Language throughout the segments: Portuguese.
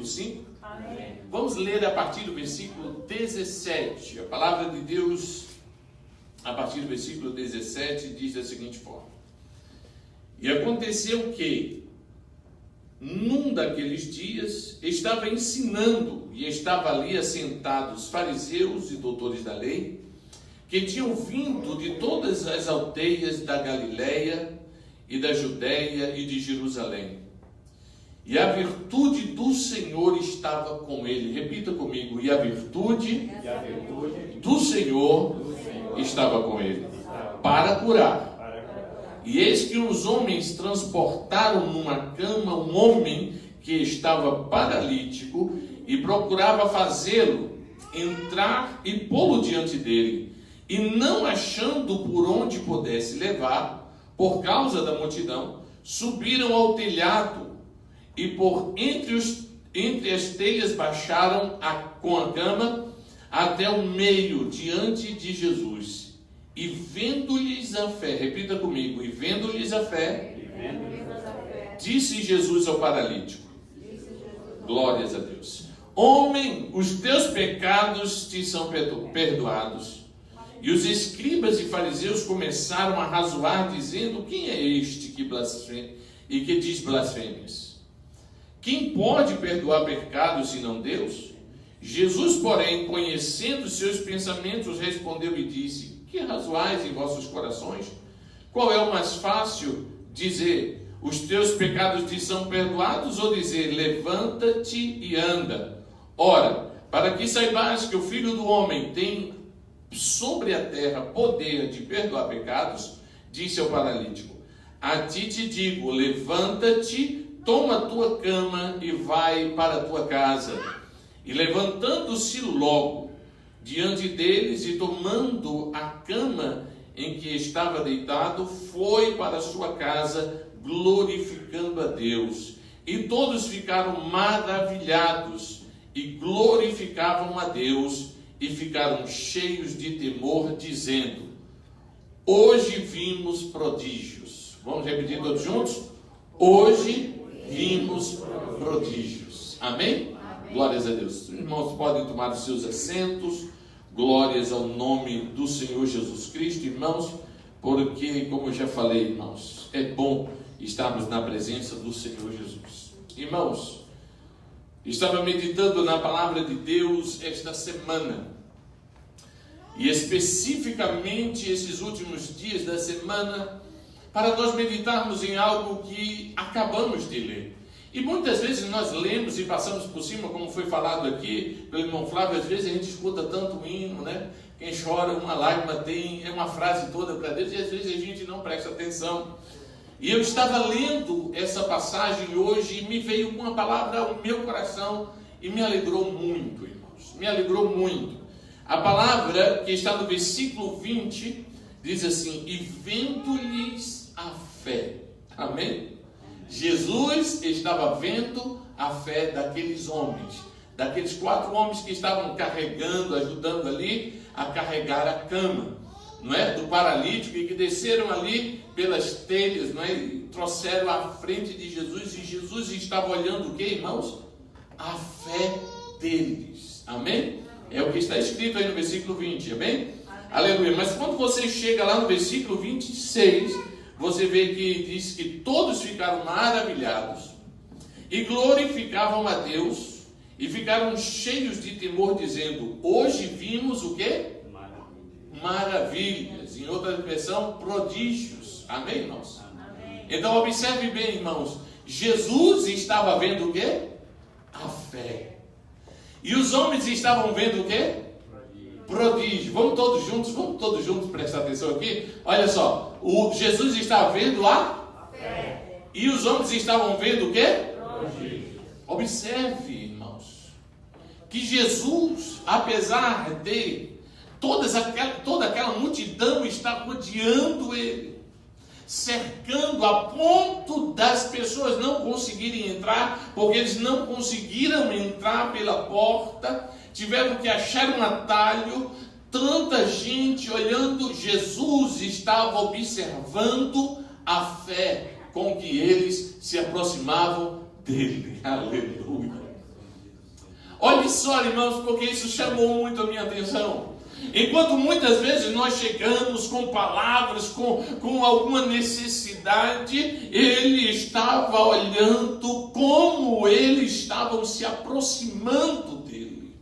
5? Amém. Vamos ler a partir do versículo 17. A palavra de Deus, a partir do versículo 17, diz da seguinte forma: E aconteceu que, num daqueles dias, estava ensinando, e estava ali assentados fariseus e doutores da lei, que tinham vindo de todas as aldeias da Galileia e da Judéia e de Jerusalém. E a virtude do Senhor estava com ele. Repita comigo: e a virtude do Senhor estava com ele, para curar. E eis que os homens transportaram numa cama um homem que estava paralítico e procurava fazê-lo entrar e pô-lo diante dele. E não achando por onde pudesse levar, por causa da multidão, subiram ao telhado e por entre as telhas baixaram com a cama até o meio diante de Jesus. E vendo-lhes a fé, repita comigo, e vendo-lhes a fé, disse Jesus ao paralítico: glórias a Deus. Homem, os teus pecados te são perdoados. E os escribas e fariseus começaram a razoar, dizendo: quem é este que blasfema e que diz blasfêmias? Quem pode perdoar pecados senão Deus? Jesus, porém, conhecendo seus pensamentos, respondeu e disse: que razoais em vossos corações? Qual é o mais fácil? Dizer: os teus pecados te são perdoados, ou dizer: levanta-te e anda? Ora, para que saibais que o Filho do Homem tem sobre a terra poder de perdoar pecados, disse ao paralítico: a ti te digo, levanta-te, toma a tua cama e vai para a tua casa. E levantando-se logo diante deles e tomando a cama em que estava deitado, foi para a sua casa, glorificando a Deus. E todos ficaram maravilhados e glorificavam a Deus, e ficaram cheios de temor, dizendo: hoje vimos prodígios. Vamos repetir todos juntos? Hoje vimos prodígios. Amém? Glórias a Deus. Os irmãos podem tomar os seus assentos. Glórias ao nome do Senhor Jesus Cristo, irmãos, porque, como eu já falei, irmãos, é bom estarmos na presença do Senhor Jesus. Irmãos, estava meditando na palavra de Deus esta semana, e especificamente esses últimos dias da semana, para nós meditarmos em algo que acabamos de ler. E muitas vezes nós lemos e passamos por cima, como foi falado aqui pelo irmão Flávio. Às vezes a gente escuta tanto hino, né? Quem chora uma lágrima tem, é uma frase toda para Deus, e às vezes a gente não presta atenção. E eu estava lendo essa passagem hoje e me veio uma palavra ao meu coração e me alegrou muito, irmãos. Me alegrou muito. A palavra que está no versículo 20 diz assim: e vendo-lhes a fé. Amém? Jesus estava vendo a fé daqueles homens, daqueles 4 homens que estavam carregando, ajudando ali a carregar a cama, não é, do paralítico, e que desceram ali pelas telhas, não é, e trouxeram à frente de Jesus, e Jesus estava olhando o que, irmãos? A fé deles. Amém? É o que está escrito aí no versículo 20, amém? Aleluia. Mas quando você chega lá no versículo 26, você vê que diz que todos ficaram maravilhados e glorificavam a Deus e ficaram cheios de temor, dizendo: hoje vimos o quê? Maravilhas. Em outra expressão, prodígios. Amém, irmãos? Amém. Então observe bem, irmãos. Jesus estava vendo o quê? A fé. E os homens estavam vendo o quê? Prodígio. Vamos todos juntos prestar atenção aqui. Olha só, Jesus estava vendo a fé. E os homens estavam vendo o quê? Prodígio. Observe, irmãos, que Jesus, apesar de toda aquela multidão estar rodeando ele, cercando a ponto das pessoas não conseguirem entrar, porque eles não conseguiram entrar pela porta, tiveram que achar um atalho, tanta gente olhando. Jesus estava observando a fé com que eles se aproximavam dele. Aleluia. Olhe só, irmãos, porque isso chamou muito a minha atenção. Enquanto muitas vezes nós chegamos com palavras, com alguma necessidade, ele estava olhando como eles estavam se aproximando dele.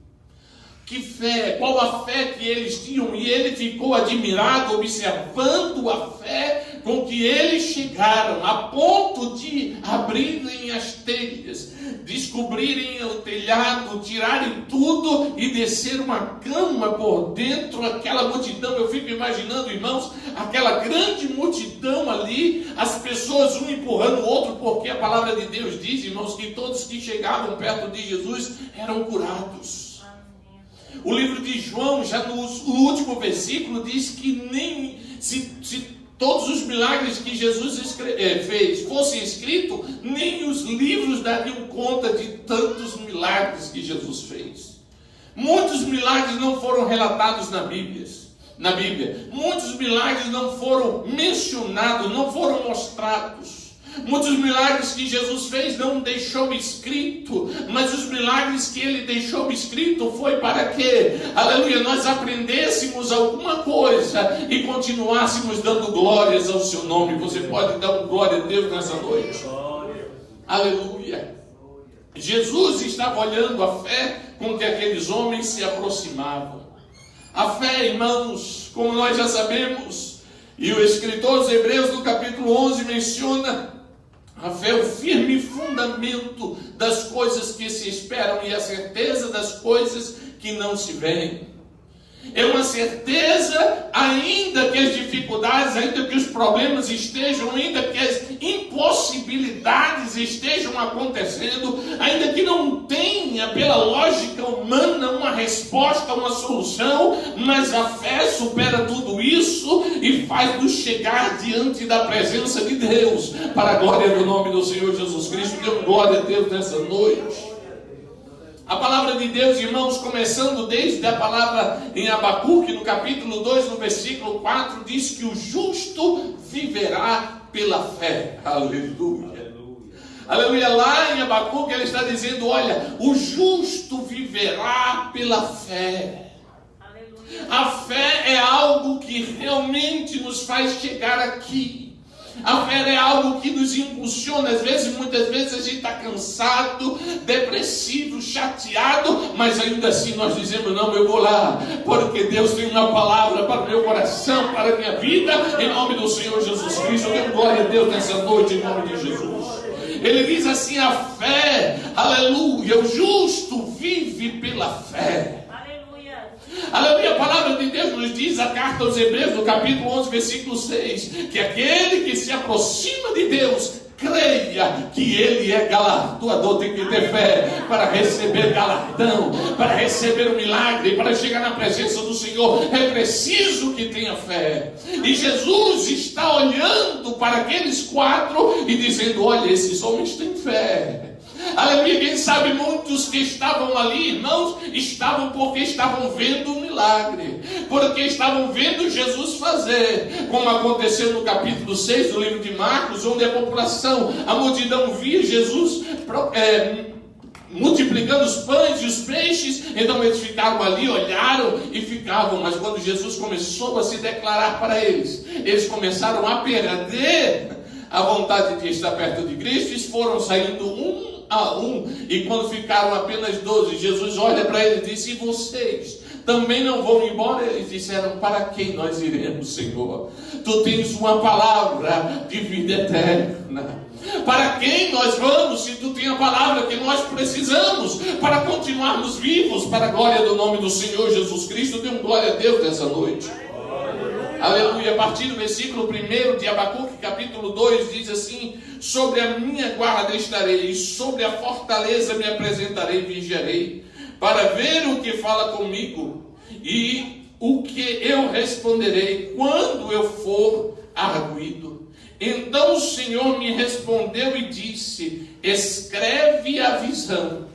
Que fé, qual a fé que eles tinham, e ele ficou admirado observando a fé com que eles chegaram, a ponto de abrirem as telhas, descobrirem o telhado, tirarem tudo e descer uma cama por dentro, aquela multidão. Eu fico imaginando, irmãos, aquela grande multidão ali, as pessoas um empurrando o outro, porque a palavra de Deus diz, irmãos, que todos que chegavam perto de Jesus eram curados. O livro de João, já no último versículo, diz que nem se todos os milagres que Jesus fez fossem escritos, nem os livros dariam conta de tantos milagres que Jesus fez. Muitos milagres não foram relatados na Bíblia. Muitos milagres não foram mencionados, não foram mostrados. Muitos milagres que Jesus fez não deixou escrito, mas os milagres que ele deixou escrito foi para que, aleluia, nós aprendêssemos alguma coisa e continuássemos dando glórias ao seu nome. Você pode dar glória a Deus nessa noite? Aleluia. Jesus estava olhando a fé com que aqueles homens se aproximavam. A fé, irmãos, como nós já sabemos, e o escritor aos Hebreus no capítulo 11 menciona, a fé é o firme fundamento das coisas que se esperam e a certeza das coisas que não se veem. É uma certeza, ainda que as dificuldades, ainda que os problemas estejam, ainda que as impossibilidades estejam acontecendo, ainda que não tenha pela lógica humana uma resposta, uma solução, mas a fé supera tudo isso e faz-nos chegar diante da presença de Deus, para a glória do nome do Senhor Jesus Cristo. Dê glória a Deus nessa noite. A palavra de Deus, irmãos, começando desde a palavra em Abacuque, no capítulo 2, no versículo 4, diz que o justo viverá pela fé. Aleluia. Aleluia. Lá em Abacuque ele está dizendo, olha, o justo viverá pela fé. Aleluia. A fé é algo que realmente nos faz chegar aqui. A fé é algo que nos impulsiona. Muitas vezes a gente está cansado, depressivo, chateado, mas ainda assim nós dizemos, não, eu vou lá, porque Deus tem uma palavra para o meu coração, para a minha vida, em nome do Senhor Jesus Cristo. Eu dou glória a Deus nessa noite, em nome de Jesus. Ele diz assim, a fé, aleluia, o justo vive pela fé. Aleluia, a palavra de Deus nos diz, a carta aos Hebreus, no capítulo 11, versículo 6, que aquele que se aproxima de Deus, creia que Ele é galardoador. Tem que ter fé para receber galardão, para receber o milagre, para chegar na presença do Senhor. É preciso que tenha fé. E Jesus está olhando para aqueles quatro e dizendo, olha, esses homens têm fé. Aleluia, quem sabe muitos que estavam ali, irmãos, estavam porque estavam vendo o milagre, porque estavam vendo Jesus fazer, como aconteceu no capítulo 6 do livro de Marcos, onde a multidão via Jesus multiplicando os pães e os peixes. Então eles ficaram ali, olharam e ficavam, mas quando Jesus começou a se declarar para eles, eles começaram a perder a vontade de estar perto de Cristo e foram saindo um a um, e quando ficaram apenas 12, Jesus olha para eles e disse, e vocês também não vão embora? Eles disseram, para quem nós iremos, Senhor? Tu tens uma palavra de vida eterna. Para quem nós vamos, se tu tens a palavra que nós precisamos para continuarmos vivos, para a glória do nome do Senhor Jesus Cristo? Dê glória a Deus nessa noite. Aleluia. A partir do versículo 1 de Abacuque, capítulo 2, diz assim, sobre a minha guarda estarei, e sobre a fortaleza me apresentarei e vigiarei, para ver o que fala comigo, e o que eu responderei quando eu for arguido. Então o Senhor me respondeu e disse, escreve a visão,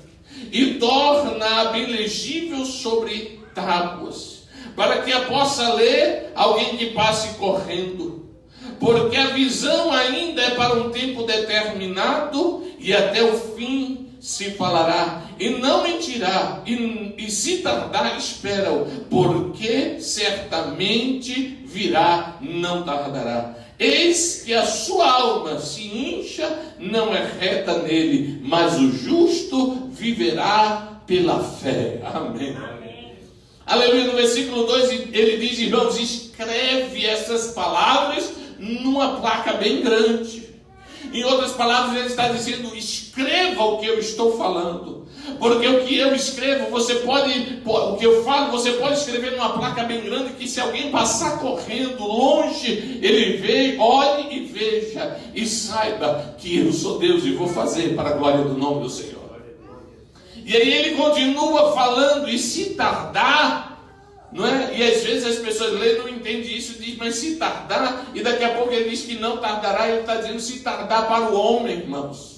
e torna-a bem legível sobre tábuas, para que a possa ler alguém que passe correndo, porque a visão ainda é para um tempo determinado, e até o fim se falará, e não mentirá, e se tardar, espera-o, porque certamente virá, não tardará. Eis que a sua alma se incha, não é reta nele, mas o justo viverá pela fé. Amém. Amém. Aleluia. No versículo 2 ele diz: irmãos, escreve essas palavras numa placa bem grande. Em outras palavras, ele está dizendo: escreva o que eu estou falando, porque o que eu escrevo, o que eu falo, você pode escrever numa placa bem grande, que se alguém passar correndo longe, ele vê, olhe e veja, e saiba que eu sou Deus e vou fazer para a glória do nome do Senhor. E aí ele continua falando: e se tardar, não é? E às vezes as pessoas lêem, não entendem isso, diz, mas se tardar, e daqui a pouco ele diz que não tardará, ele está dizendo se tardar para o homem, irmãos.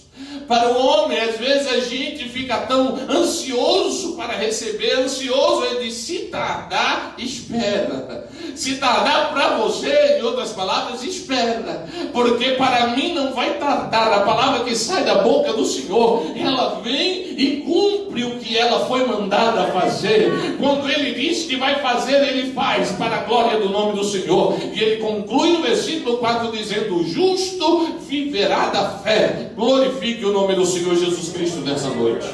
Para o homem, às vezes a gente fica tão ansioso para receber, ansioso, ele diz, se tardar, espera. Se tardar para você, em outras palavras, espera, porque para mim não vai tardar. A palavra que sai da boca do Senhor, ela vem e cumpre o que ela foi mandada a fazer. Quando ele diz que vai fazer, ele faz, para a glória do nome do Senhor. E ele conclui no versículo 4 dizendo: o justo viverá da fé. Glorifique o nome do Senhor Jesus Cristo nessa noite.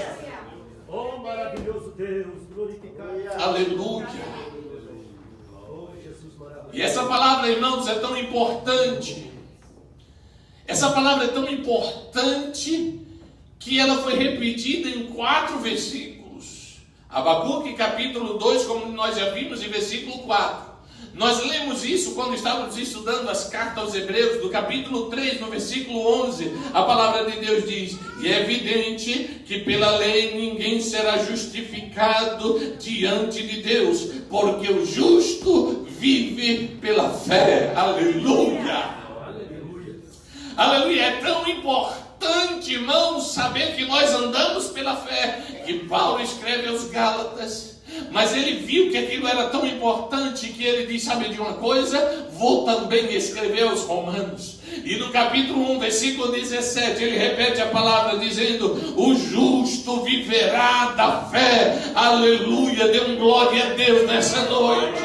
Oh, maravilhoso Deus, glorificado. Aleluia. E essa palavra, irmãos, é tão importante. Essa palavra é tão importante que ela foi repetida em 4 versículos. Abacuque capítulo 2, como nós já vimos, em versículo 4. Nós lemos isso quando estávamos estudando as cartas aos Hebreus, do capítulo 3, no versículo 11. A palavra de Deus diz: e é evidente que pela lei ninguém será justificado diante de Deus, porque o justo vive pela fé. Aleluia! Aleluia! É tão importante, irmãos, saber que nós andamos pela fé, que Paulo escreve aos Gálatas. Mas ele viu que aquilo era tão importante que ele diz: sabe de uma coisa? Vou também escrever aos Romanos. E no capítulo 1, versículo 17, ele repete a palavra dizendo: o justo viverá da fé. Aleluia, dê um glória a Deus nessa noite.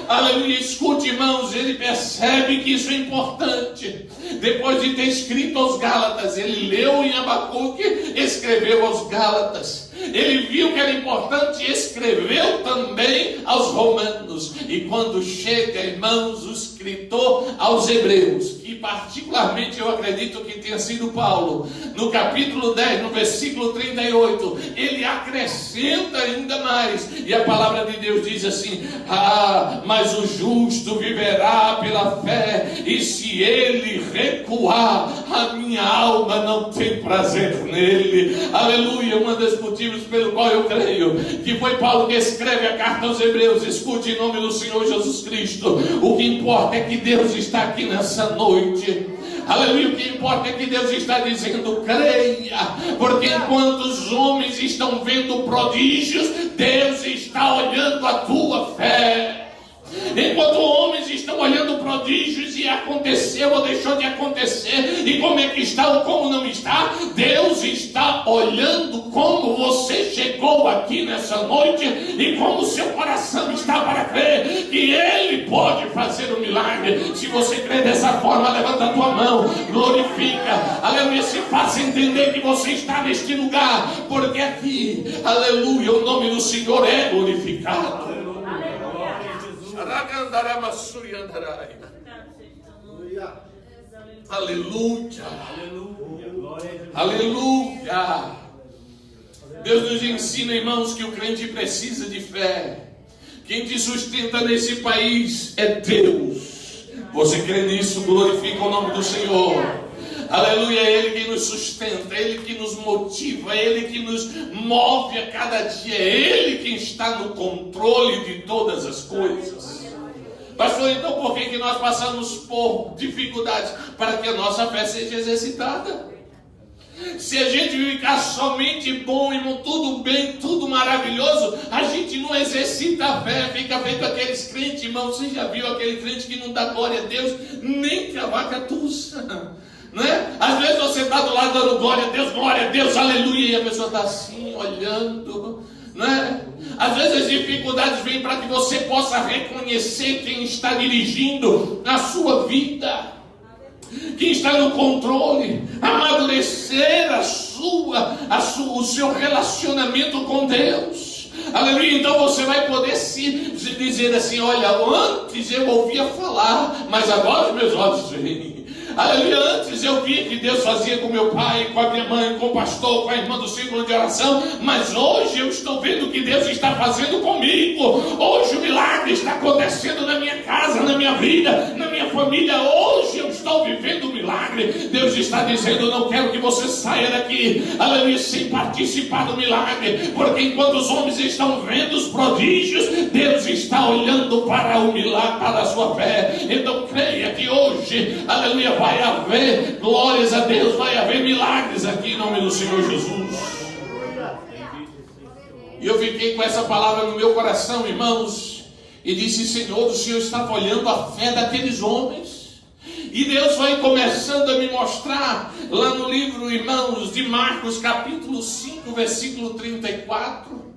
Aleluia, escute, irmãos, ele percebe que isso é importante. Depois de ter escrito aos Gálatas, ele leu em Abacuque, escreveu aos Gálatas. Ele viu que era importante e escreveu também aos Romanos. E quando chega, irmãos, o escritor aos Hebreus, que particularmente eu acredito que tenha sido Paulo, no capítulo 10, no versículo 38, ele acrescenta ainda mais. E a palavra de Deus diz assim: mas o justo viverá pela fé, e se ele recuar, a minha alma não tem prazer nele. Aleluia. Um dos motivos pelo qual eu creio que foi Paulo que escreve a carta aos Hebreus. Escute em nome do Senhor Jesus Cristo. O que importa é que Deus está aqui nessa noite. Aleluia, o que importa é que Deus está dizendo: creia, porque enquanto os homens estão vendo prodígios, Deus está olhando a tua fé. Enquanto homens estão olhando prodígios e aconteceu ou deixou de acontecer, e como é que está ou como não está, Deus está olhando como você chegou aqui nessa noite e como o seu coração está para crer que Ele pode fazer um milagre. Se você crê dessa forma, levanta a tua mão, glorifica, aleluia, se faça entender que você está neste lugar, porque aqui, aleluia, o nome do Senhor é glorificado. Aleluia. Aleluia. Deus nos ensina, irmãos, que o crente precisa de fé. Quem te sustenta nesse país é Deus. Você crê nisso? Glorifica o nome do Senhor. Aleluia, é Ele que nos sustenta, é Ele que nos motiva, é Ele que nos move a cada dia, é Ele quem está no controle de todas as coisas. Pastor, então por que nós passamos por dificuldades? Para que a nossa fé seja exercitada. Se a gente ficar somente bom, irmão, tudo bem, tudo maravilhoso, a gente não exercita a fé, fica feito aqueles crentes, irmão. Você já viu aquele crente que não dá glória a Deus nem que a vaca tussa? né? Às vezes você está do lado dando glória a Deus, aleluia, e a pessoa está assim, olhando, né? Às vezes as dificuldades vêm para que você possa reconhecer quem está dirigindo a sua vida, quem está no controle, amadurecer o seu relacionamento com Deus. Aleluia. Então você vai poder se dizer assim: olha, antes eu ouvia falar, mas agora os meus olhos veem. Aleluia. Antes eu via que Deus fazia com meu pai, com a minha mãe, com o pastor, com a irmã do círculo de oração, mas hoje eu estou vendo o que Deus está fazendo comigo. Hoje o milagre está acontecendo na minha casa, na minha vida, na minha família. Hoje eu estou vivendo o milagre. Deus está dizendo: não quero que você saia daqui, aleluia, sem participar do milagre, porque enquanto os homens estão vendo os prodígios, Deus está olhando para o milagre, para a sua fé. Então creia que hoje, aleluia, vai haver, glórias a Deus, vai haver milagres aqui em nome do Senhor Jesus. E eu fiquei com essa palavra no meu coração, irmãos, e disse: Senhor, o Senhor estava olhando a fé daqueles homens. E Deus vai começando a me mostrar lá no livro, irmãos, de Marcos, capítulo 5, versículo 34.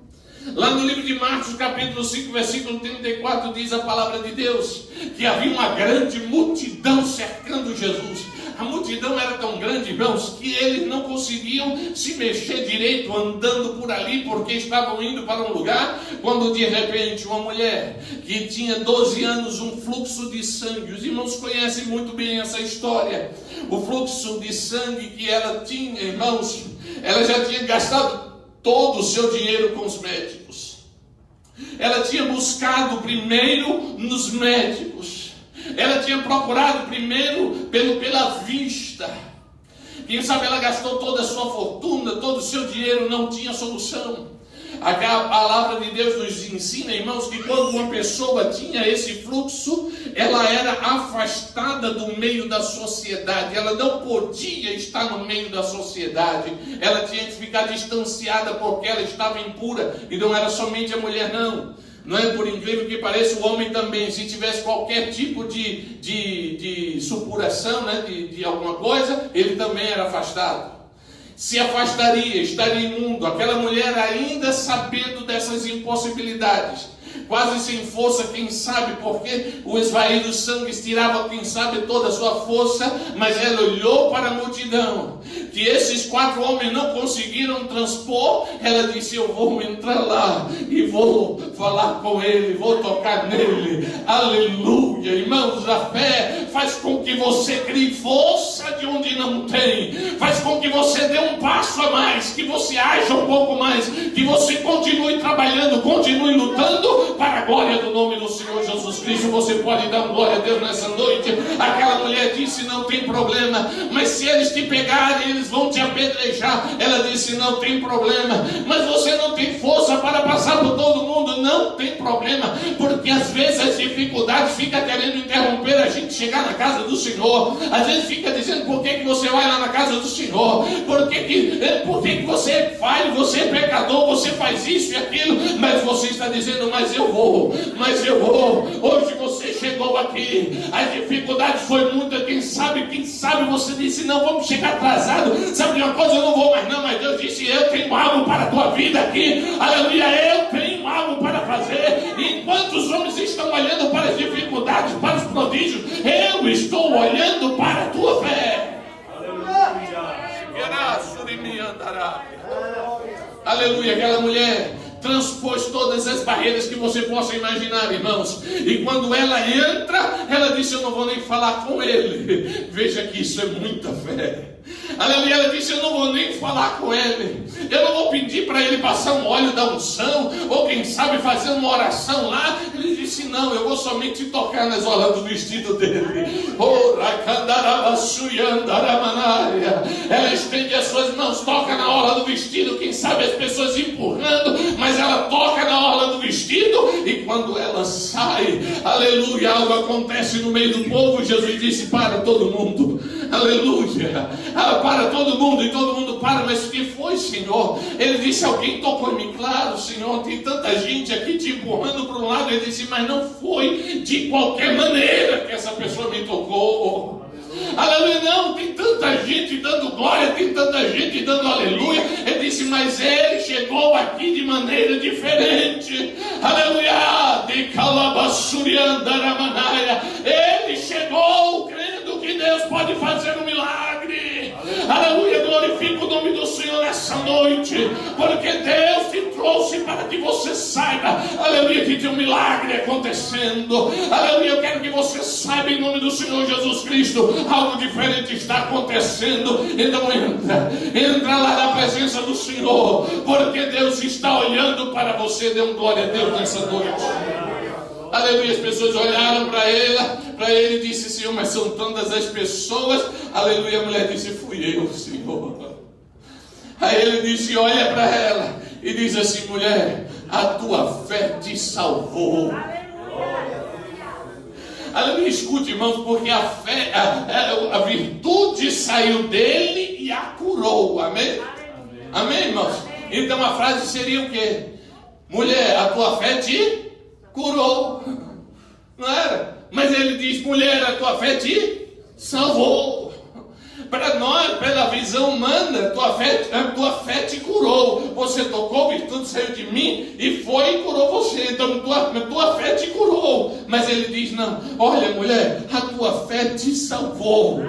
Lá no livro de Marcos, capítulo 5, versículo 34, diz a palavra de Deus que havia uma grande multidão cercando Jesus. A multidão era tão grande, irmãos, que eles não conseguiam se mexer direito andando por ali, porque estavam indo para um lugar, quando de repente uma mulher que tinha 12 anos, um fluxo de sangue. Os irmãos conhecem muito bem essa história. O fluxo de sangue que ela tinha, irmãos, ela já tinha gastado todo o seu dinheiro com os médicos. Ela tinha buscado primeiro nos médicos. Ela tinha procurado primeiro pela vista. Quem sabe ela gastou toda a sua fortuna, todo o seu dinheiro, não tinha solução. A palavra de Deus nos ensina, irmãos, que quando uma pessoa tinha esse fluxo, ela era afastada do meio da sociedade. Ela não podia estar no meio da sociedade. Ela tinha que ficar distanciada porque ela estava impura. E não era somente a mulher, não. Não é, por incrível que pareça, o homem também, se tivesse qualquer tipo de supuração, né, de alguma coisa, ele também era afastado. Se afastaria, estaria imundo. Aquela mulher, ainda sabendo dessas impossibilidades, quase sem força, quem sabe, porque o esvair do sangue tirava, quem sabe, toda a sua força, mas ela olhou para a multidão, que esses 4 homens não conseguiram transpor. Ela disse: eu vou entrar lá e vou falar com ele, vou tocar nele. Aleluia. Irmãos, a fé faz com que você crie força de onde não tem, faz com que você dê um passo a mais, que você haja um pouco mais, que você continue trabalhando, continue lutando para a glória do nome do Senhor Jesus Cristo. Você pode dar glória a Deus nessa noite. Aquela mulher disse: não tem problema, mas se eles te pegarem, eles vão te apedrejar. Ela disse: não tem problema, mas você não tem força para passar por todo mundo. Não tem problema, porque às vezes as dificuldades ficam querendo interromper a gente chegar na casa do Senhor. Às vezes fica dizendo: por que você vai lá na casa do Senhor? Por que você é falho, você é pecador, você faz isso e aquilo? Mas você está dizendo: mas eu vou. Hoje você chegou aqui, as dificuldades foi muita, quem sabe você disse: não, vamos chegar atrasado, sabe de uma coisa, eu não vou mais não, mas Deus disse: eu tenho algo para a tua vida aqui, aleluia, eu tenho algo para fazer. Enquanto os homens estão olhando para as dificuldades, para os prodígios, eu estou olhando para a tua fé. Aleluia. Aquela mulher transpôs todas as barreiras que você possa imaginar, irmãos. E quando ela entra, ela disse: eu não vou nem falar com ele. Veja que isso é muita fé. Aleluia. Ela disse: eu não vou nem falar com ele, eu não vou pedir para ele passar um óleo da unção, ou quem sabe fazer uma oração lá. Ele disse: não, eu vou somente tocar nas orlas do vestido dele. Ela estende as suas mãos, toca na orla do vestido, quem sabe as pessoas empurrando, mas ela toca na orla do vestido. E quando ela sai, aleluia, algo acontece no meio do povo. Jesus disse: para todo mundo. Aleluia. Para todo mundo. E todo mundo para. Mas o que foi, Senhor? Ele disse: alguém tocou em mim. Claro, Senhor, tem tanta gente aqui te empurrando para um lado. Ele disse: mas não foi de qualquer maneira que essa pessoa me tocou. Aleluia, não, tem tanta gente dando glória, tem tanta gente dando aleluia. Ele disse, mas ele chegou aqui de maneira diferente. Aleluia, de Calabassuriandaramanaya. Ele chegou crendo que Deus pode fazer um milagre. Aleluia, glorifica o nome do Senhor nessa noite, porque Deus te trouxe para que você saiba, aleluia, que tem um milagre acontecendo. Aleluia, eu quero que você saiba em nome do Senhor Jesus Cristo, algo diferente está acontecendo. Então entra lá na presença do Senhor, porque Deus está olhando para você. Dê um glória a Deus nessa noite. Aleluia, as pessoas olharam para ele e disse, Senhor, mas são tantas as pessoas. Aleluia, a mulher disse, fui eu, Senhor. Aí ele disse, olha para ela e diz assim, mulher, a tua fé te salvou. Aleluia, escute, irmãos, porque a fé, a virtude saiu dele e a curou, amém? Amém, irmãos? Então a frase seria o quê? Mulher, a tua fé te curou, não era? Mas ele diz, mulher, a tua fé te salvou. Para nós, pela visão humana, a tua fé te curou. Você tocou, virtude saiu de mim e foi e curou você. Então tua fé te curou. Mas ele diz, não, olha mulher, a tua fé te salvou.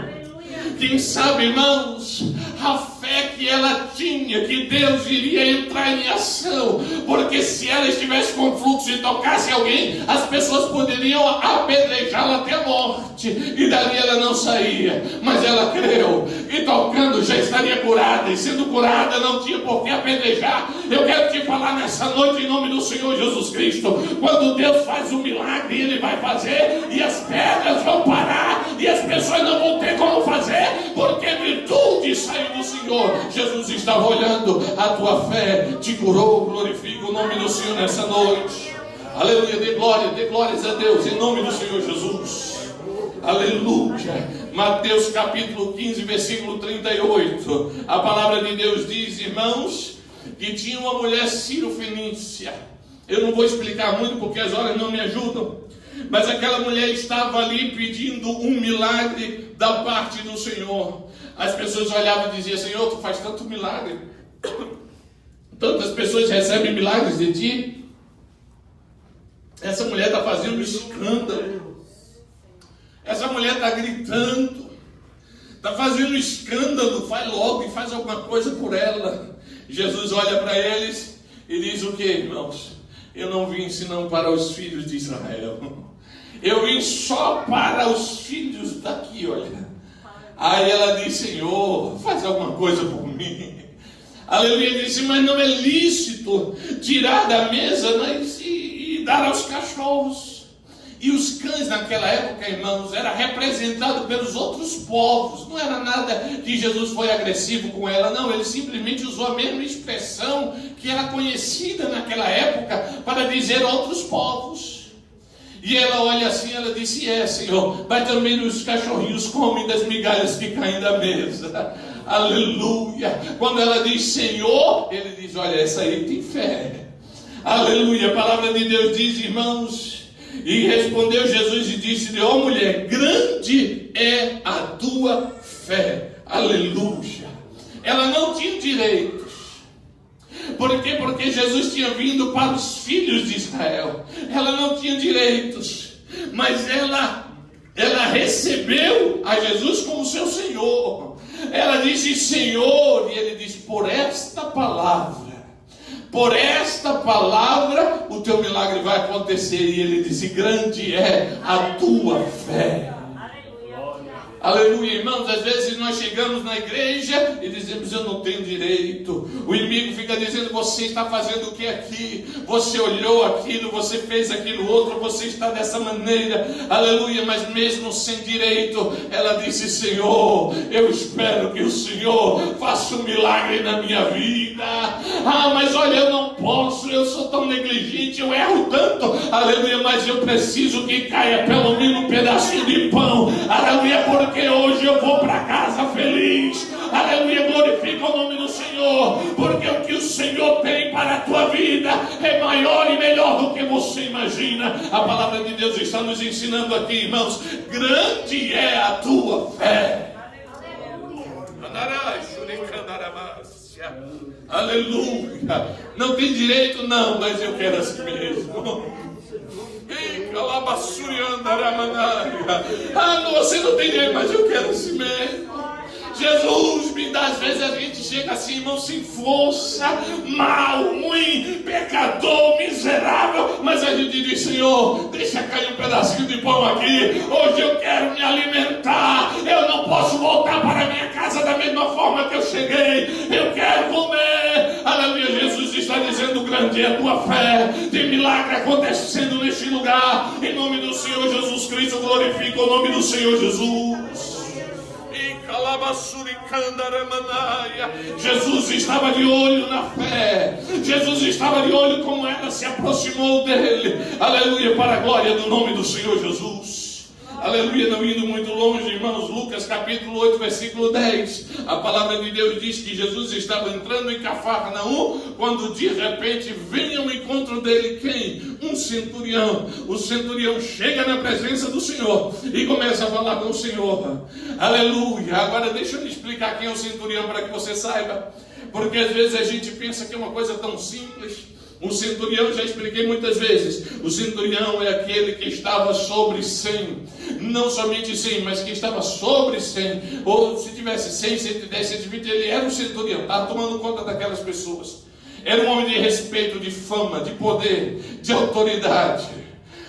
Quem sabe, irmãos, a fé que ela tinha, que Deus iria entrar em ação, porque se ela estivesse com fluxo e tocasse alguém, as pessoas poderiam apedrejá-la até a morte, e dali ela não saía. Mas ela creu, e tocando já estaria curada, e sendo curada não tinha por que apedrejar. Eu quero te falar nessa noite em nome do Senhor Jesus Cristo, quando Deus faz um milagre, Ele vai fazer, e as pedras vão parar, e as pessoas não vão ter como fazer, porque a virtude saiu do Senhor. Jesus estava olhando, a tua fé te curou. Glorifica o nome do Senhor nessa noite. Aleluia, dê glórias a Deus em nome do Senhor Jesus. Aleluia. Mateus capítulo 15, versículo 38. A palavra de Deus diz, irmãos, que tinha uma mulher cirofenícia. Eu não vou explicar muito porque as horas não me ajudam, mas aquela mulher estava ali pedindo um milagre da parte do Senhor. As pessoas olhavam e diziam, Senhor, tu faz tanto milagre, tantas pessoas recebem milagres de ti. Essa mulher está fazendo escândalo, essa mulher está gritando, está fazendo escândalo, vai logo e faz alguma coisa por ela. Jesus olha para eles e diz o que, irmãos? Eu não vim senão para os filhos de Israel. Eu vim só para os filhos daqui, olha. Aí ela disse, Senhor, faz alguma coisa por mim. Aleluia, ele disse, mas não é lícito tirar da mesa e dar aos cachorros. E os cães naquela época, irmãos, era representado pelos outros povos. Não era nada que Jesus foi agressivo com ela, não. Ele simplesmente usou a mesma expressão que era conhecida naquela época para dizer outros povos. E ela olha assim, ela disse, Senhor, mas também os cachorrinhos comem das migalhas que caem da mesa. Aleluia. Quando ela diz Senhor, ele diz, olha, essa aí tem fé. Aleluia. A palavra de Deus diz, irmãos, e respondeu Jesus e disse-lhe, ó mulher, grande é a tua fé. Aleluia. Ela não tinha direitos. Por quê? Porque Jesus tinha vindo para os filhos de Israel. Ela não tinha direitos, mas ela recebeu a Jesus como seu Senhor. Ela disse Senhor, e ele disse, por esta palavra o teu milagre vai acontecer. E ele disse, grande é a tua fé. Aleluia, irmãos, às vezes nós chegamos na igreja e dizemos, eu não tenho direito. O inimigo fica dizendo, você está fazendo o que aqui? Você olhou aquilo, você fez aquilo outro, você está dessa maneira. Aleluia, mas mesmo sem direito, ela disse, Senhor, eu espero que o Senhor faça um milagre na minha vida. Mas olha, eu não posso, eu sou tão negligente, eu erro tanto. Aleluia, mas eu preciso que caia pelo menos um pedacinho de pão. Aleluia, porque hoje eu vou para casa feliz. Aleluia, glorifica o nome do Senhor, porque o que o Senhor tem para a tua vida é maior e melhor do que você imagina. A palavra de Deus está nos ensinando aqui, irmãos, grande é a tua fé. Aleluia. Não tem direito não, mas eu quero assim mesmo. Ah, não, você não tem direito, mas eu quero assim mesmo. Jesus me dá, às vezes a gente chega assim, irmão, sem força, mal, ruim, pecador, miserável, mas a gente diz: Senhor, deixa cair um pedacinho de pão aqui, hoje eu quero me alimentar, eu não posso voltar para a minha casa da mesma forma que eu cheguei, eu quero comer. Aleluia, Jesus está dizendo: grande é a tua fé, tem milagre acontecendo neste lugar, em nome do Senhor Jesus Cristo, glorifica o nome do Senhor Jesus. Jesus estava de olho na fé, Jesus estava de olho como ela se aproximou dele, aleluia, para a glória do nome do Senhor Jesus. Aleluia, não indo muito longe, irmãos, Lucas capítulo 8, versículo 10, a palavra de Deus diz que Jesus estava entrando em Cafarnaum, quando de repente vem ao encontro dele quem? Um centurião. O centurião chega na presença do Senhor e começa a falar com o Senhor. Aleluia. Agora deixa eu lhe explicar quem é o centurião para que você saiba, porque às vezes a gente pensa que é uma coisa tão simples. O centurião, já expliquei muitas vezes, o centurião é aquele que estava sobre 100, não somente 100, mas que estava sobre 100, ou se tivesse 100, 110, 120, ele era um centurião, estava tomando conta daquelas pessoas. Era um homem de respeito, de fama, de poder, de autoridade.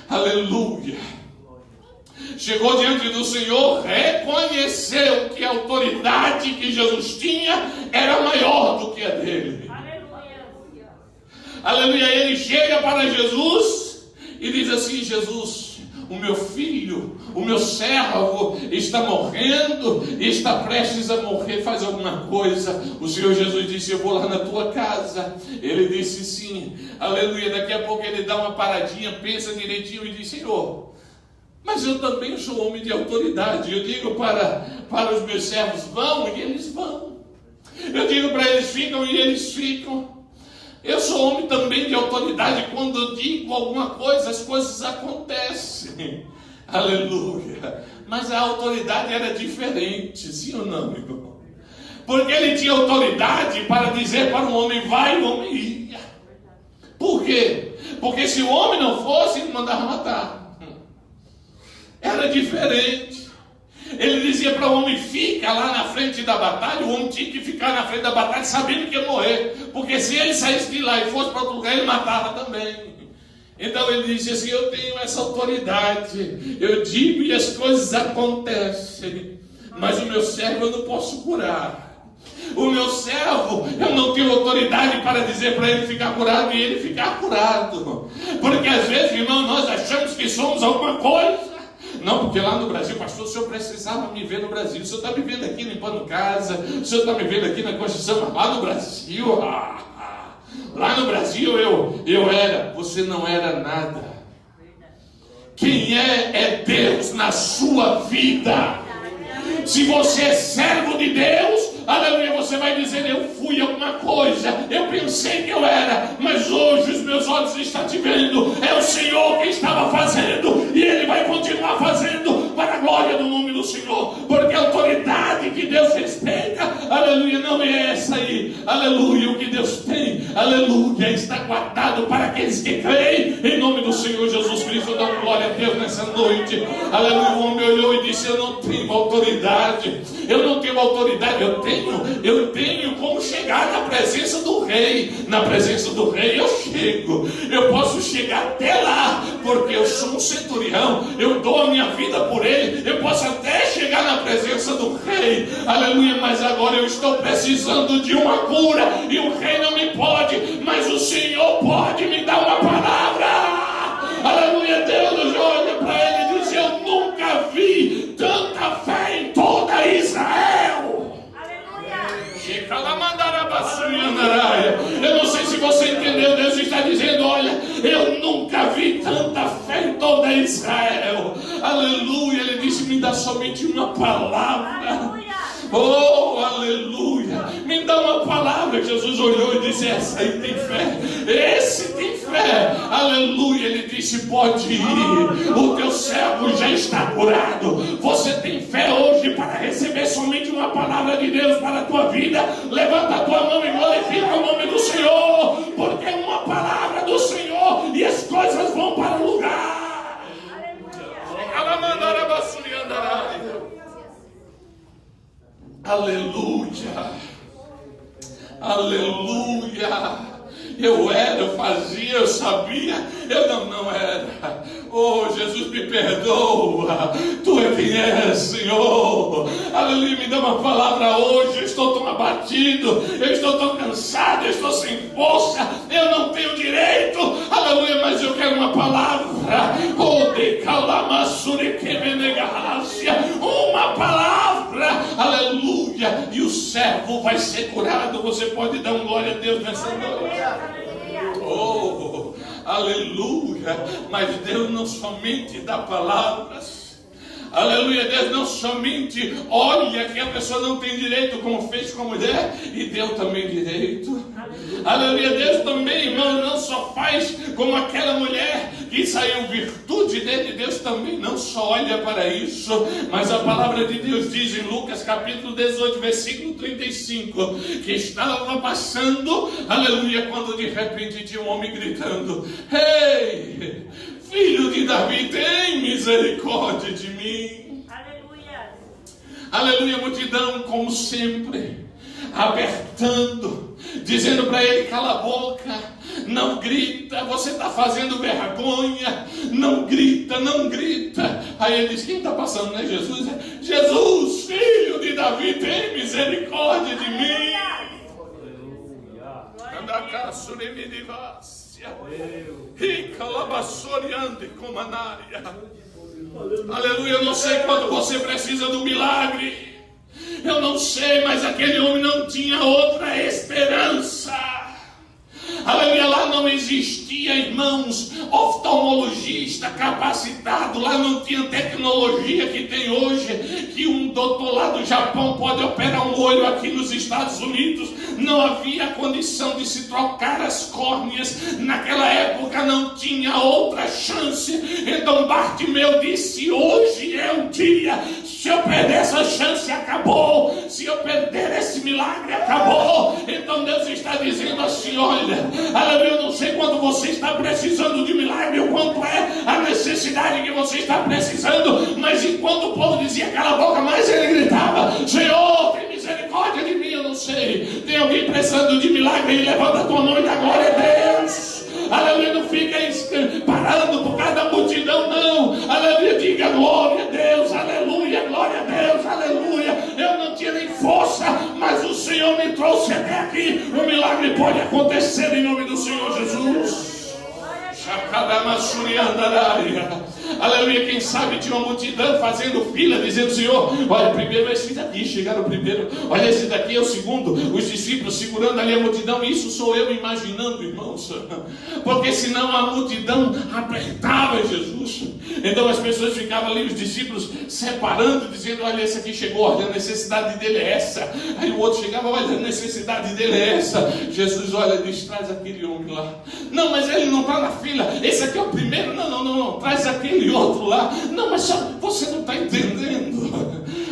Aleluia. Chegou diante do Senhor, reconheceu que a autoridade que Jesus tinha era maior do que a dele. Aleluia, ele chega para Jesus e diz assim: Jesus, o meu filho, o meu servo está morrendo, está prestes a morrer, faz alguma coisa. O Senhor Jesus disse: eu vou lá na tua casa. Ele disse sim, aleluia. Daqui a pouco ele dá uma paradinha, pensa direitinho e diz: Senhor, mas eu também sou homem de autoridade. Eu digo para os meus servos: vão, e eles vão. Eu digo para eles: ficam, e eles ficam. Eu sou homem também de autoridade. Quando eu digo alguma coisa, as coisas acontecem. Aleluia. Mas a autoridade era diferente, sim ou não, irmão? Porque ele tinha autoridade para dizer para um homem: vai, o homem ia. Por quê? Porque se o homem não fosse, ele mandava matar. Era diferente. Ele dizia para o homem: fica lá na frente da batalha. O homem tinha que ficar na frente da batalha sabendo que ia morrer, porque se ele saísse de lá e fosse para outro lugar, ele matava também. Então ele dizia assim: eu tenho essa autoridade, eu digo e as coisas acontecem, mas o meu servo eu não posso curar. O meu servo, eu não tenho autoridade para dizer para ele ficar curado e ele ficar curado. Porque às vezes, irmão, nós achamos que somos alguma coisa. Não, porque lá no Brasil, pastor, o senhor precisava me ver no Brasil. O senhor está me vendo aqui limpando casa, o senhor está me vendo aqui na construção, mas lá no Brasil, lá no Brasil eu era. Você não era nada. Quem é Deus na sua vida. Se você é servo de Deus, aleluia, você vai dizer: eu fui alguma coisa, eu pensei que eu era, mas hoje os meus olhos estão te vendo. É o Senhor que estava fazendo e Ele vai continuar fazendo para a glória do nome do Senhor, porque a autoridade que Deus respeita, aleluia, não é essa aí. Aleluia, o que Deus tem, aleluia, está guardado para aqueles que creem em nome do Senhor Jesus Cristo. Dá glória a Deus nessa noite. Aleluia. O homem olhou e disse: eu não tenho autoridade, eu não tenho autoridade. Eu tenho como chegar na presença do rei. Na presença do rei eu chego, eu posso chegar até lá, porque eu sou um centurião, eu dou a minha vida por ele, eu posso até chegar na presença do rei, aleluia, mas agora eu estou precisando de uma cura, e o rei não me pode, mas o Senhor pode me dar uma palavra, aleluia. Deus olha para ele e diz: eu nunca vi tanta fé em toda Israel. Eu não sei se você entendeu. Deus está dizendo: olha, eu nunca vi tanta fé em toda Israel. Aleluia. Ele disse: me dá somente uma palavra. Oh, aleluia. Me dá uma palavra. Jesus olhou e disse: essa aí tem fé. Esse tem fé. Aleluia. Ele disse: pode ir. O teu servo já está curado. Você tem fé hoje para receber somente uma palavra de Deus para a tua vida? Levanta a tua mão e glorifica o nome do Senhor, porque é uma palavra do Senhor e as coisas vão para o lugar. Aleluia. Aleluia. Eu era, eu fazia, eu sabia, eu não era. Oh, Jesus, me perdoa. Tu é quem és, Senhor. Aleluia, me dá uma palavra hoje. Eu estou tão abatido, eu estou tão cansado, eu estou sem força, eu não tenho direito. Aleluia, mas eu quero uma palavra. Oh, de calamassure que venegácia. Uma palavra. Aleluia. E o servo vai ser curado. Você pode dar um glória a Deus nessa noite. Oh, aleluia. Mas Deus não somente dá palavras. Aleluia, Deus não somente olha que a pessoa não tem direito, como fez com a mulher, e deu também direito. Aleluia, Deus também, irmão, não só faz como aquela mulher que saiu virtude dele. Deus também não só olha para isso, mas a palavra de Deus diz em Lucas capítulo 18, versículo 35, que estava passando, aleluia, quando de repente tinha um homem gritando: ei, filho de Davi, tem misericórdia de mim. Aleluia. Aleluia, multidão, como sempre, apertando, dizendo para ele: cala a boca, não grita, você está fazendo vergonha, não grita, não grita. Aí ele diz: quem está passando, né? Jesus. Jesus, filho de Davi, tem misericórdia de mim. Anda cá, suremidivas. Aleluia, eu não sei quando você precisa do milagre. Eu não sei, mas aquele homem não tinha outra esperança. Aleluia, lá não existia, irmãos, oftalmologista capacitado. Lá não tinha tecnologia que tem hoje, que um doutor lá do Japão pode operar um olho aqui nos Estados Unidos. Não havia condição de se trocar as córneas. Naquela época não tinha outra chance. Então Bartimeu disse: hoje é o dia. Se eu perder essa chance, acabou. Se eu perder esse milagre, acabou. Então Deus está dizendo assim: olha, aleluia, eu não sei quando você está precisando de milagre, ou quanto é a necessidade que você está precisando, mas enquanto o povo dizia cala a boca, mais ele gritava: Senhor, tem misericórdia de mim. Eu não sei, tem alguém precisando de milagre? E levanta a tua mão e dá glória a Deus. Aleluia, não fica parando por causa da multidão, não. Aleluia, diga glória a Deus, aleluia, glória a Deus, aleluia. Eu não tinha nem força, mas o Senhor me trouxe até aqui. O milagre pode acontecer em nome do Senhor Jesus. Aleluia, quem sabe tinha uma multidão fazendo fila, dizendo: Senhor, olha, primeiro esse daqui, chegaram primeiro, olha, esse daqui é o segundo. Os discípulos segurando ali a multidão. Isso sou eu imaginando, irmãos, porque senão a multidão apertava Jesus. Então as pessoas ficavam ali, os discípulos separando, dizendo: olha, esse aqui chegou, olha, a necessidade dele é essa. Aí o outro chegava: olha, a necessidade dele é essa. Jesus olha e diz: traz aquele homem lá. Não, mas ele não está na fila. Esse aqui é o primeiro. Não, traz aquele outro lá. Não, mas só, você não está entendendo.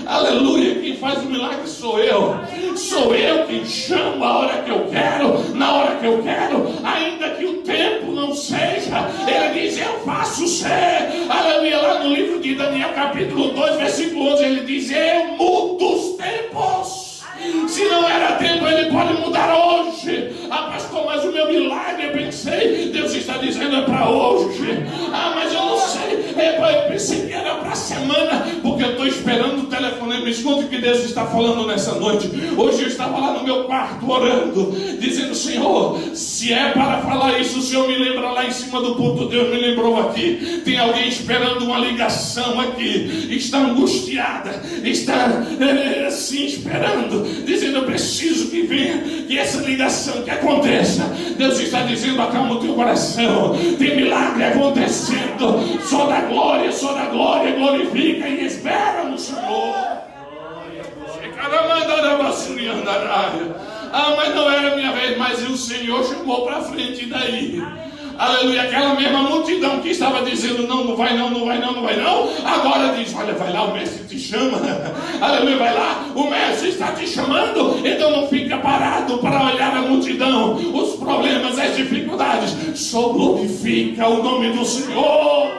Aleluia, quem faz o milagre sou eu. Sou eu quem chamo a hora que eu quero, na hora que eu quero, ainda que o tempo não seja. Ele diz: eu faço ser. Aleluia, lá no livro de Daniel capítulo 2 versículo 11 ele diz: eu mudo os tempos. Se não era tempo, ele pode mudar hoje. Ah, pastor, mas o meu milagre, eu pensei, Deus está dizendo é para hoje. Ah, mas eu não sei, eu pensei que era para a semana, porque eu estou esperando o telefonema. Escute o que Deus está falando nessa noite. Hoje eu estava lá no meu quarto orando, dizendo: Senhor, se é para falar isso, o Senhor me lembra lá em cima do púlpito. Deus me lembrou aqui. Tem alguém esperando uma ligação aqui, está angustiada, está assim esperando, dizendo: eu preciso que venha, que essa ligação que aconteça. Deus está dizendo: acalma o teu coração, tem milagre acontecendo. Só da glória, glorifica e espera no Senhor. Ah, mas não era a minha vez, mas o Senhor chamou para frente daí. Aleluia, aquela mesma multidão que estava dizendo não vai não, não vai não, não vai não, agora diz, olha, vai lá, o mestre te chama. Aleluia, vai lá, o mestre está te chamando. Então não fica parado para olhar a multidão, os problemas, as dificuldades, só glorifica o nome do Senhor.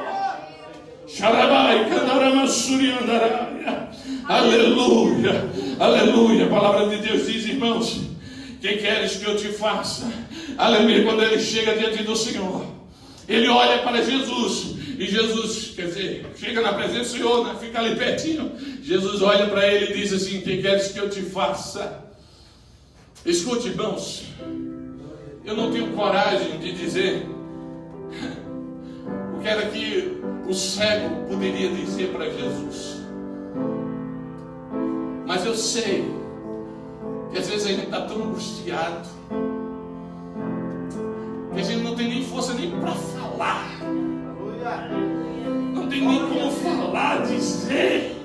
Aleluia, aleluia. A palavra de Deus diz, irmãos, que queres que eu te faça? Aleluia. Quando ele chega diante do Senhor, ele olha para Jesus, e Jesus, quer dizer, chega na presença do Senhor, né? Fica ali pertinho. Jesus olha para ele e diz assim: que queres que eu te faça? Escute, irmãos, eu não tenho coragem de dizer o que era que o cego poderia dizer para Jesus, mas eu sei que às vezes a gente está tão angustiado que a gente não tem nem força nem para falar, não tem nem como falar, dizer.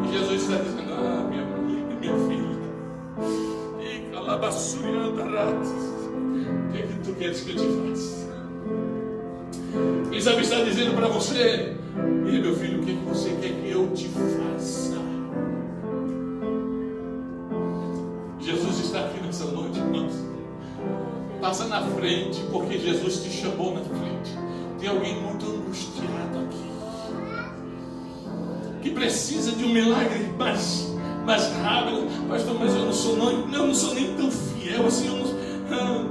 E Jesus está dizendo: ah, minha filha, e calabasuriandarat, o que é que tu queres que eu te faça? Quem sabe está dizendo para você: e meu filho, o que é que você quer que eu te faça? Jesus está aqui nessa noite, irmãos. Passa na frente, porque Jesus te chamou na frente. Tem alguém muito angustiado aqui, que precisa de um milagre mais rápido. Pastor, mas eu não sou nem tão fiel assim. Eu não...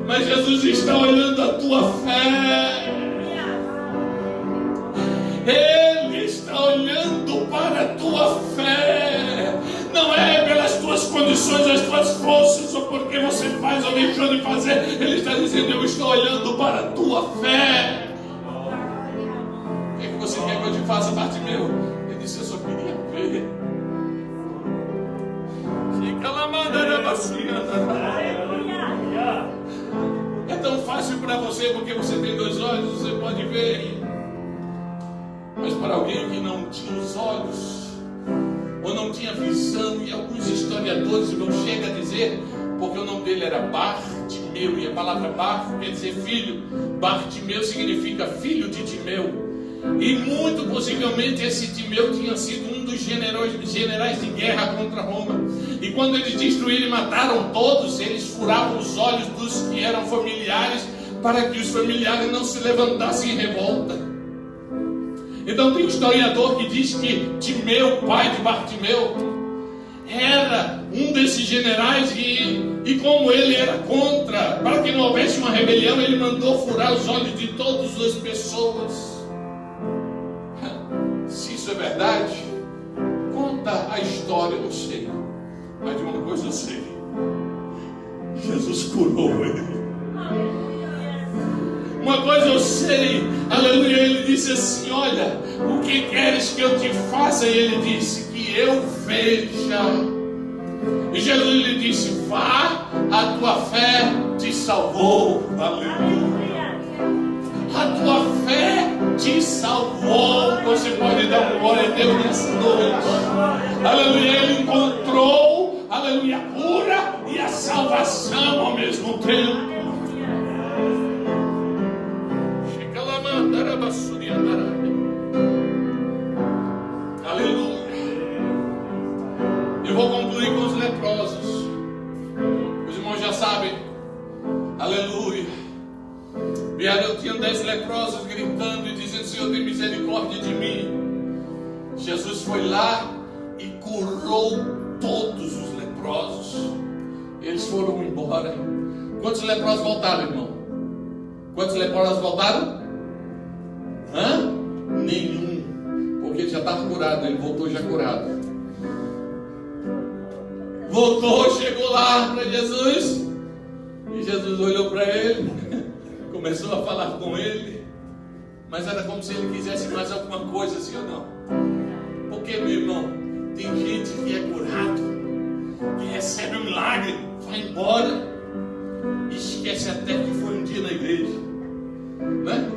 Mas Jesus está olhando a tua fé. Ele está olhando para a tua fé. Não é pelas tuas condições, as tuas forças, ou porque você faz ou deixou de fazer. Ele está dizendo: eu estou olhando para a tua fé. O que é que você quer que eu te faça, Bartimeu? Ele disse: eu só queria ver. É tão fácil para você porque você tem 2 olhos, você pode ver. Mas para alguém que não tinha os olhos, ou não tinha visão, e alguns historiadores não chegam a dizer, porque o nome dele era Bartimeu, e a palavra Bar quer dizer filho. Bartimeu significa filho de Timeu. E muito possivelmente esse Timeu tinha sido um dos generais de guerra contra Roma. E quando eles destruíram e mataram todos, eles furavam os olhos dos que eram familiares, para que os familiares não se levantassem em revolta. Então tem um historiador que diz que Timeu, pai de Bartimeu, era um desses generais, e como ele era contra, para que não houvesse uma rebelião, ele mandou furar os olhos de todas as pessoas. Se isso é verdade, conta a história, eu sei. Mas de uma coisa eu sei: Jesus curou ele. Uma coisa eu sei, aleluia. Ele disse assim: olha, o que queres que eu te faça? E ele disse: que eu veja. E Jesus lhe disse: vá, a tua fé te salvou. Aleluia. A tua fé te salvou. Você pode dar uma glória a Deus nessa noite. Aleluia. Ele encontrou, aleluia, a cura e a salvação ao mesmo tempo. Aleluia. Eu vou concluir com os leprosos. Os irmãos já sabem. Aleluia. Eu tinha 10 leprosos gritando e dizendo: Senhor, tem misericórdia de mim. Jesus foi lá e curou todos os leprosos. Eles foram embora. Quantos leprosos voltaram, irmão? Quantos leprosos voltaram? Nenhum. Porque ele já estava curado. Ele voltou já curado. Voltou, chegou lá para Jesus. E Jesus olhou para ele, começou a falar com ele. Mas era como se ele quisesse mais alguma coisa, sim ou não? Porque, meu irmão, tem gente que é curado, que recebe um milagre, vai embora e esquece até que foi um dia na igreja, né?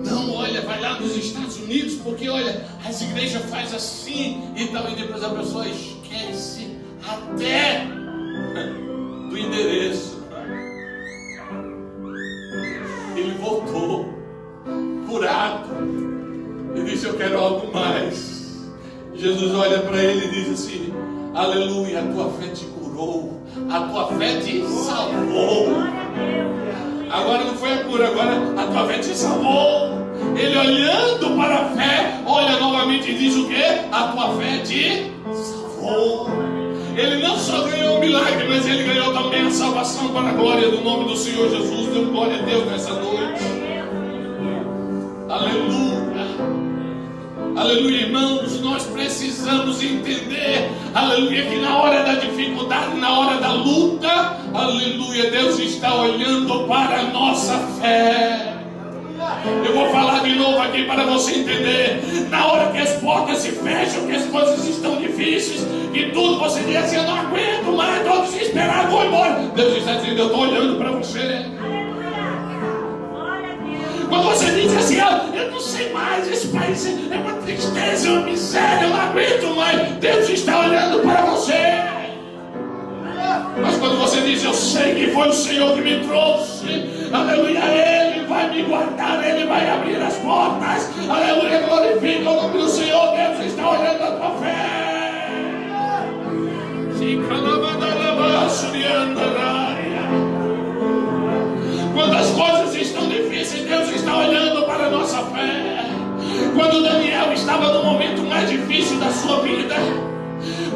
Não, olha, vai lá nos Estados Unidos, unidos, porque olha, as igrejas fazem assim e tal, e depois a pessoa esquece até do endereço. Ele voltou curado e disse: eu quero algo mais. Jesus olha para ele e diz assim: aleluia, a tua fé te curou, a tua fé te salvou. Agora não foi a cura, agora a tua fé te salvou. Ele olhando para a fé, olha novamente e diz o quê? A tua fé te salvou. Ele não só ganhou o milagre, mas ele ganhou também a salvação para a glória do nome do Senhor Jesus. Dê glória a Deus nessa noite. Aleluia. Aleluia, irmãos, nós precisamos entender, aleluia, que na hora da dificuldade, na hora da luta, aleluia, Deus está olhando para a nossa fé. Eu vou falar de novo aqui para você entender. Na hora que as portas se fecham, que as coisas estão difíceis, que tudo você diz assim: eu não aguento mais, estou desesperado, vou embora. Deus está dizendo: eu estou olhando para você. Quando você diz assim: eu não sei mais, esse país é uma tristeza, é uma miséria, eu não aguento mais, Deus está olhando para você. Mas quando você diz: eu sei que foi o Senhor que me trouxe, aleluia, Ele vai me guardar, Ele vai abrir as portas, aleluia, glorifica o nome do Senhor. Deus está olhando a tua fé. Quando as coisas estão difíceis, Deus está olhando para a nossa fé. Quando Daniel estava no momento mais difícil da sua vida,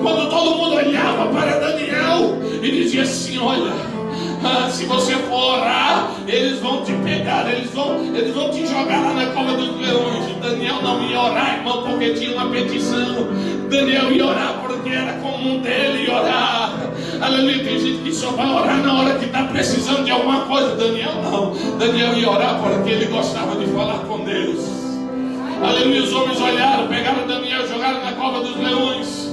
quando todo mundo olhava para Daniel e dizia assim: olha, se você for orar, eles vão te pegar, eles vão te jogar lá na cova dos leões. Daniel não ia orar, irmão, porque tinha uma petição. Daniel ia orar porque era comum dele orar. Aleluia, tem gente que só vai orar na hora que está precisando de alguma coisa. Daniel não, Daniel ia orar porque ele gostava de falar com Deus. Aleluia, os homens olharam, pegaram Daniel e jogaram na cova dos leões.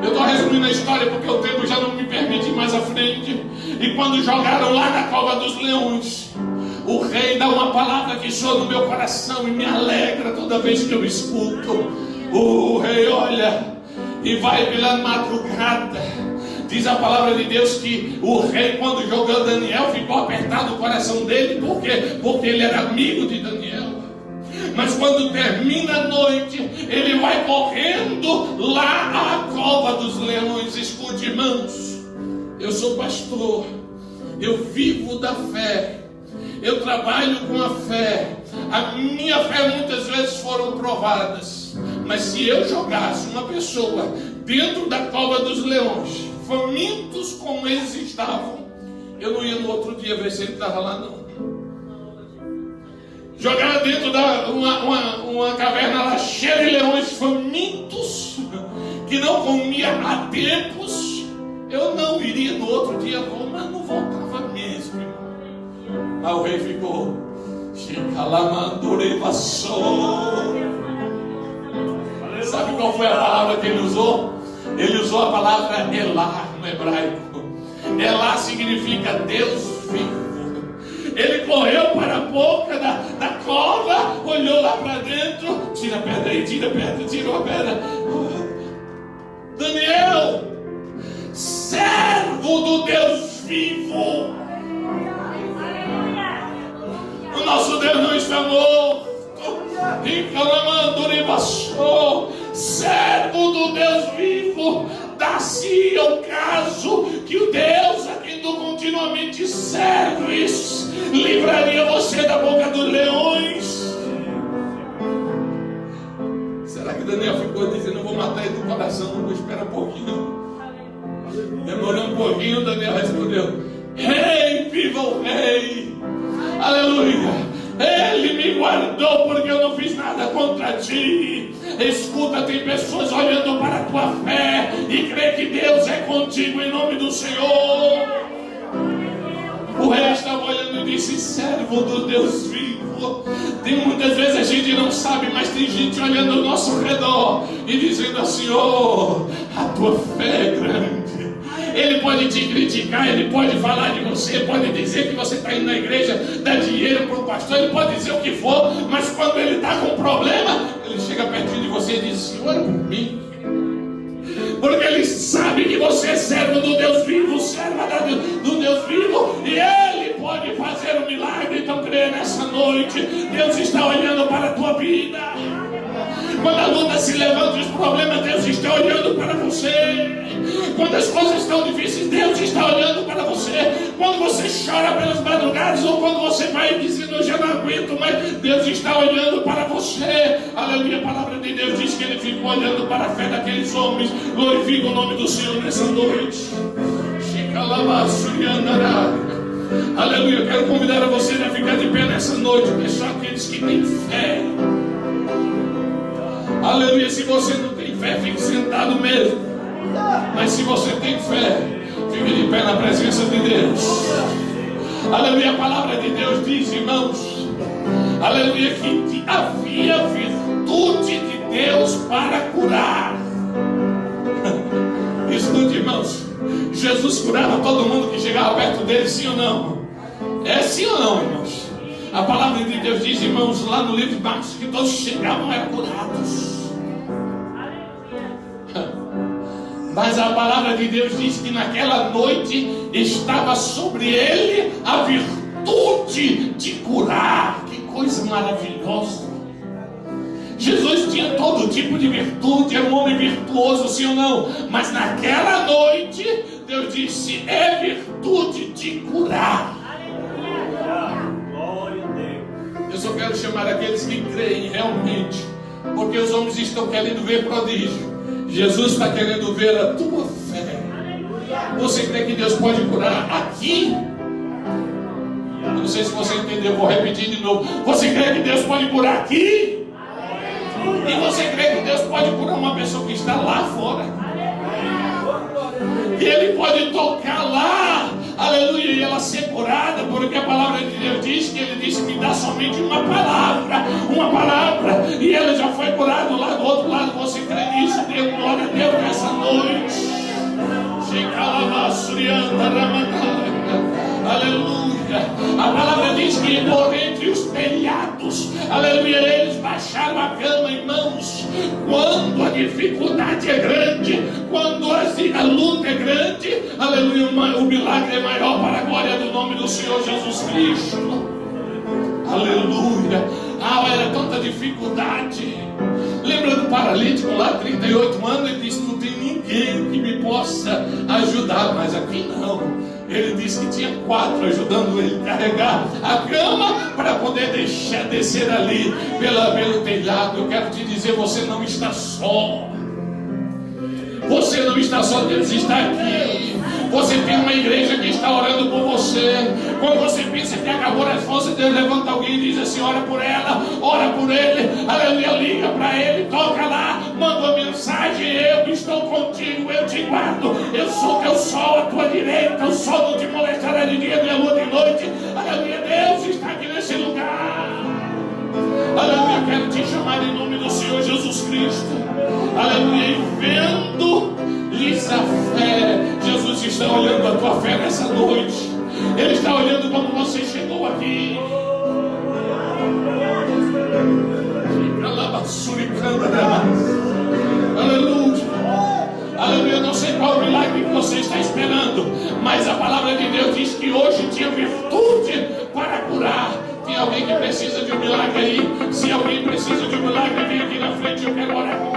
Eu estou resumindo a história porque o tempo já não me permite ir mais à frente. E quando jogaram lá na cova dos leões, o rei dá uma palavra que soa no meu coração e me alegra toda vez que eu escuto. O rei olha e vai pela madrugada. Diz a palavra de Deus que o rei, quando jogou Daniel, ficou apertado o coração dele. Por quê? Porque ele era amigo de Daniel. Mas quando termina a noite, ele vai correndo lá à cova dos leões. Escute, irmãos, eu sou pastor, eu vivo da fé, eu trabalho com a fé. A minha fé muitas vezes foram provadas. Mas se eu jogasse uma pessoa dentro da cova dos leões, famintos como eles estavam, eu não ia no outro dia ver se ele estava lá não. Jogar dentro da uma caverna lá cheia de leões famintos, que não comia há tempos, eu não iria no outro dia, mas não voltava mesmo. Aí o rei ficou: sabe qual foi a palavra que ele usou? Ele usou a palavra Elá no hebraico. Elá significa Deus vivo. Ele correu para a boca da cova, olhou lá para dentro. Tira a pedra aí, tira a pedra, tirou a pedra. Daniel, servo do Deus vivo. O nosso Deus não está morto. Servo do Deus vivo, dá-se ao caso que o Deus a quem tu continuamente serves livraria você da boca dos leões. Será que Daniel ficou dizendo: eu vou matar ele do coração, vou esperar um pouquinho? Demorou um pouquinho, Daniel respondeu: Rei, viva o Rei! Aleluia! Ele me guardou porque eu não fiz nada contra ti. Escuta, tem pessoas olhando para a tua fé e crê que Deus é contigo em nome do Senhor. O rei estava olhando e disse: servo do Deus vivo. Tem muitas vezes a gente não sabe, mas tem gente olhando ao nosso redor e dizendo assim: oh, a tua fé é grande. Ele pode te criticar, ele pode falar de você, pode dizer que você está indo na igreja, dá dinheiro para o pastor, ele pode dizer o que for, mas quando ele está com um problema, ele chega pertinho de você e diz: Senhor, ora por mim. Porque ele sabe que você é servo do Deus vivo, serva do Deus vivo, e ele pode fazer um milagre. Então creia nessa noite, Deus está olhando para a tua vida. Quando a luta se levanta e os problemas, Deus está olhando para você. Quando as coisas estão difíceis, Deus está olhando para você. Quando você chora pelas madrugadas, ou quando você vai dizendo: eu já não aguento mais, Deus está olhando para você. Aleluia, a palavra de Deus diz que ele ficou olhando para a fé daqueles homens. Glorifica o nome do Senhor nessa noite. Aleluia, eu quero convidar a você a ficar de pé nessa noite, porque só aqueles que têm fé. Aleluia, se você não tem fé, fique sentado mesmo. Mas se você tem fé, fique de pé na presença de Deus. Aleluia, a palavra de Deus diz, irmãos, aleluia, que havia virtude de Deus para curar. Escute, irmãos, Jesus curava todo mundo que chegava perto dele, sim ou não? É sim ou não, irmãos? A palavra de Deus diz, irmãos, lá no livro de Marcos, que todos que chegavam eram curados. Mas a palavra de Deus diz que naquela noite estava sobre ele a virtude de curar. Que coisa maravilhosa! Jesus tinha todo tipo de virtude, era um homem virtuoso, sim ou não? Mas naquela noite, Deus disse: é virtude de curar. Eu só quero chamar aqueles que creem realmente, porque os homens estão querendo ver prodígio. Jesus está querendo ver a tua fé. Você crê que Deus pode curar aqui? Eu não sei se você entendeu, vou repetir de novo. Você crê que Deus pode curar aqui? E você crê que Deus pode curar uma pessoa que está lá fora? Que Ele pode tocar lá, aleluia, e ela ser curada, porque a palavra de Deus diz que Ele disse: me dá somente uma palavra, e ela já foi curada lá do outro lado. Você crê nisso? Dê glória a Deus nessa noite. Aleluia. A palavra diz que por entre os telhados, aleluia, eles baixaram a cama, irmãos. Quando a dificuldade é grande, quando a luta é grande, aleluia, o milagre é maior para a glória do nome do Senhor Jesus Cristo. Aleluia. Era tanta dificuldade. Lembra do paralítico lá, 38 anos, ele disse: não tem ninguém que me possa ajudar. Mas aqui não. Ele disse que tinha 4 ajudando ele a carregar a cama para poder descer ali pelo telhado. Eu quero te dizer, você não está só. Você não está só, Deus está aqui. Você tem uma igreja que está orando por você. Quando você pensa que acabou as forças, Deus levanta alguém e diz assim: ora por ela, ora por ele, aleluia, liga para ele, toca lá, manda uma mensagem: eu estou contigo, eu te guardo, eu sou teu sol à tua direita, o sol não te molestará de dia, nem a lua de noite. Aleluia, Deus está aqui nesse lugar. Aleluia, eu quero te chamar em nome do Senhor Jesus Cristo. Aleluia, e vendo-lhes a fé. Jesus está olhando a tua fé nessa noite. Ele está olhando como você chegou aqui. Aleluia. Aleluia, eu não sei qual o milagre que você está esperando, mas a palavra de Deus diz que hoje tinha virtude para curar. Tem alguém que precisa de um milagre aí? Se alguém precisa de um milagre, vem aqui na frente, eu quero orar com